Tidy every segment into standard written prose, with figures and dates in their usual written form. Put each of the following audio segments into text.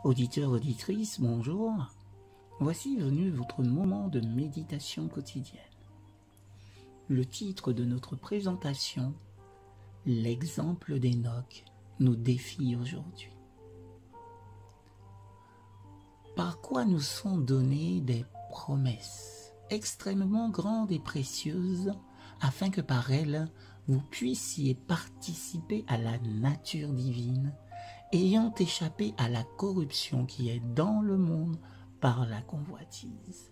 Auditeurs, auditrices, bonjour. Voici venu votre moment de méditation quotidienne. Le titre de notre présentation, l'exemple d'Enoch, nous défie aujourd'hui. Par quoi nous sont données des promesses extrêmement grandes et précieuses, afin que par elles, vous puissiez participer à la nature divine, ayant échappé à la corruption qui est dans le monde par la convoitise.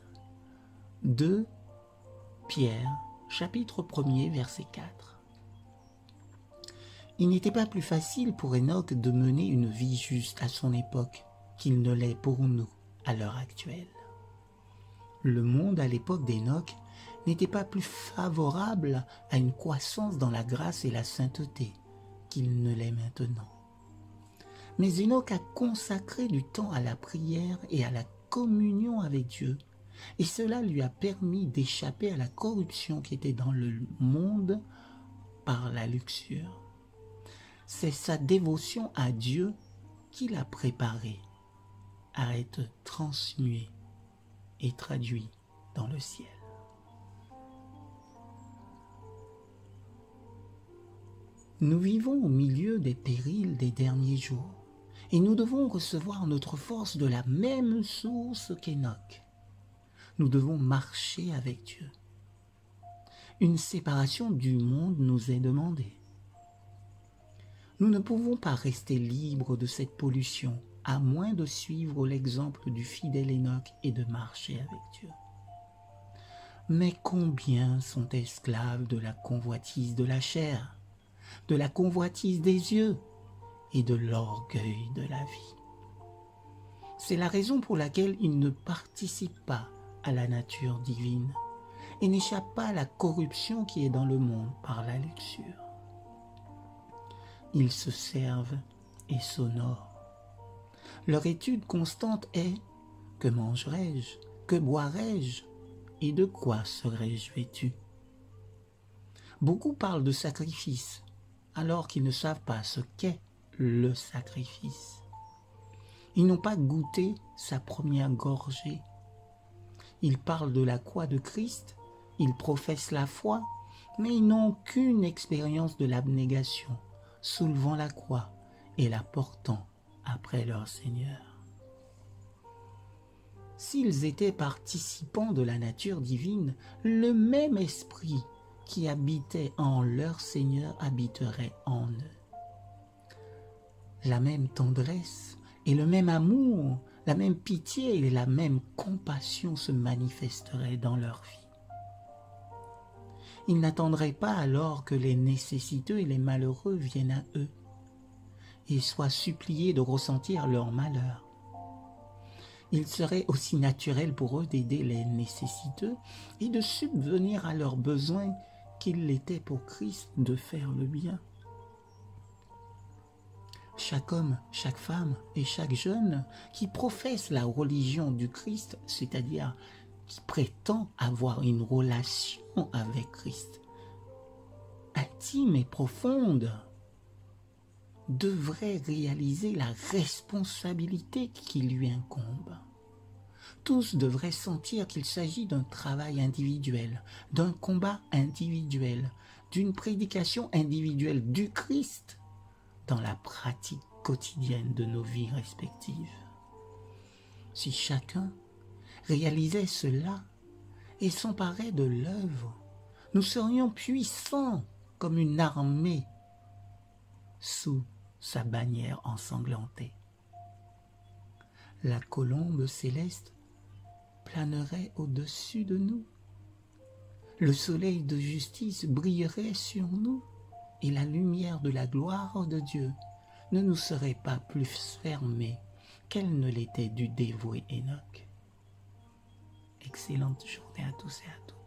2 Pierre, chapitre 1er, verset 4. Il n'était pas plus facile pour Enoch de mener une vie juste à son époque qu'il ne l'est pour nous à l'heure actuelle. Le monde à l'époque d'Enoch n'était pas plus favorable à une croissance dans la grâce et la sainteté qu'il ne l'est maintenant. Mais Enoch a consacré du temps à la prière et à la communion avec Dieu, et cela lui a permis d'échapper à la corruption qui était dans le monde par la luxure. C'est sa dévotion à Dieu qui l'a préparé à être transmué et traduit dans le ciel. Nous vivons au milieu des périls des derniers jours, et nous devons recevoir notre force de la même source qu'Enoch. Nous devons marcher avec Dieu. Une séparation du monde nous est demandée. Nous ne pouvons pas rester libres de cette pollution, à moins de suivre l'exemple du fidèle Enoch et de marcher avec Dieu. Mais combien sont esclaves de la convoitise de la chair, de la convoitise des yeux et de l'orgueil de la vie. C'est la raison pour laquelle ils ne participent pas à la nature divine et n'échappent pas à la corruption qui est dans le monde par la luxure. Ils se servent et s'honorent. Leur étude constante est « Que mangerai-je? Que boirai-je? Et de quoi serai-je vêtu ?» Beaucoup parlent de sacrifice, alors qu'ils ne savent pas ce qu'est le sacrifice. Ils n'ont pas goûté sa première gorgée. Ils parlent de la croix de Christ, ils professent la foi, mais ils n'ont aucune expérience de l'abnégation, soulevant la croix et la portant après leur Seigneur. S'ils étaient participants de la nature divine, le même esprit qui habitait en leur Seigneur habiterait en eux. La même tendresse et le même amour, la même pitié et la même compassion se manifesteraient dans leur vie. Ils n'attendraient pas alors que les nécessiteux et les malheureux viennent à eux et soient suppliés de ressentir leur malheur. Il serait aussi naturel pour eux d'aider les nécessiteux et de subvenir à leurs besoins qu'il l'était pour Christ de faire le bien. Chaque homme, chaque femme et chaque jeune qui professe la religion du Christ, c'est-à-dire qui prétend avoir une relation avec Christ, intime et profonde, devrait réaliser la responsabilité qui lui incombe. Tous devraient sentir qu'il s'agit d'un travail individuel, d'un combat individuel, d'une prédication individuelle du Christ dans la pratique quotidienne de nos vies respectives. Si chacun réalisait cela et s'emparait de l'œuvre, nous serions puissants comme une armée sous sa bannière ensanglantée. La colombe céleste planerait au-dessus de nous. Le soleil de justice brillerait sur nous et la lumière de la gloire de Dieu ne nous serait pas plus fermée qu'elle ne l'était du dévoué Enoch. Excellente journée à tous et à toutes.